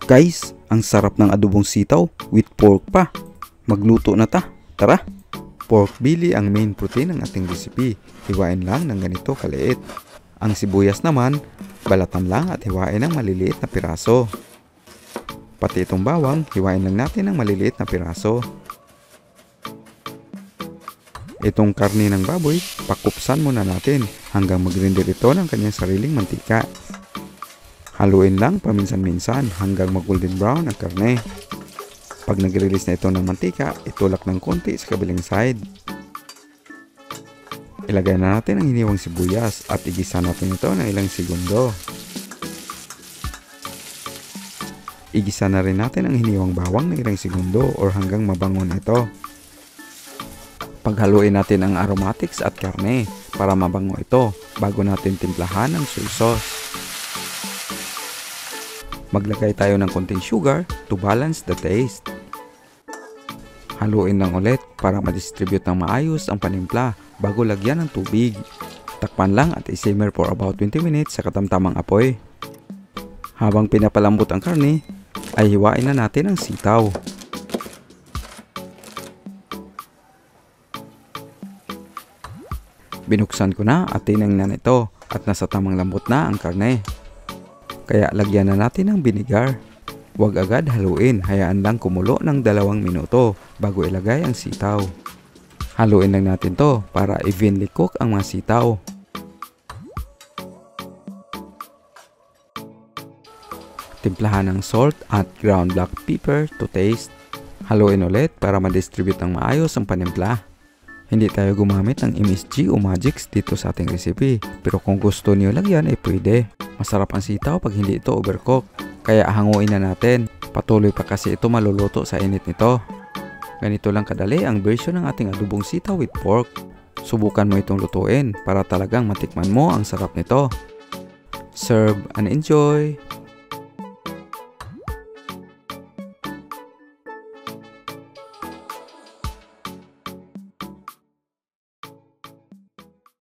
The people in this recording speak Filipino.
Guys, ang sarap ng adobong sitaw with pork pa. Magluto na ta. Tara! Pork belly ang main protein ng ating recipe. Hiwain lang ng ganito kaliit. Ang sibuyas naman, balatan lang at hiwain ng maliliit na piraso. Pati itong bawang, hiwain lang natin ng maliliit na piraso. Itong karne ng baboy, pakupsan muna natin hanggang mag-render ito ng kanyang sariling mantika. Haluin lang paminsan-minsan hanggang mag-golden brown ang karne. Pag nag-release na ito ng mantika, itulak ng konti sa kabilang side. Ilagay na natin ang hiniwang sibuyas at igisa natin ito ng ilang segundo. Igisa na rin natin ang hiniwang bawang ng ilang segundo or hanggang mabango na ito. Paghaluin natin ang aromatics at karne para mabango ito bago natin timplahan ng soy sauce. Maglagay tayo ng konting sugar to balance the taste. Haluin lang ulit para ma-distribute ng maayos ang panimpla bago lagyan ng tubig. Takpan lang at i-simmer for about 20 minutes sa katamtamang apoy. Habang pinapalambot ang karne, ay hiwain na natin ang sitaw. Binuksan ko na at tinangnan ito at nasa tamang lambot na ang karne. Kaya lagyan na natin ng vinegar. Huwag agad haluin, hayaan lang kumulo ng 2 minuto bago ilagay ang sitaw. Haluin lang natin to para evenly cook ang mga sitaw. Timplahan ng salt at ground black pepper to taste. Haluin ulit para ma-distribute ng maayos ang panimpla. Hindi tayo gumamit ng MSG o Magix dito sa ating recipe, pero kung gusto niyo lagyan ay pwede. Masarap ang sitaw pag hindi ito overcook, kaya hanguin na natin. Patuloy pa kasi ito maluluto sa init nito. Ganito lang kadali ang version ng ating adobong sitaw with pork. Subukan mo itong lutuin para talagang matikman mo ang sarap nito. Serve and enjoy!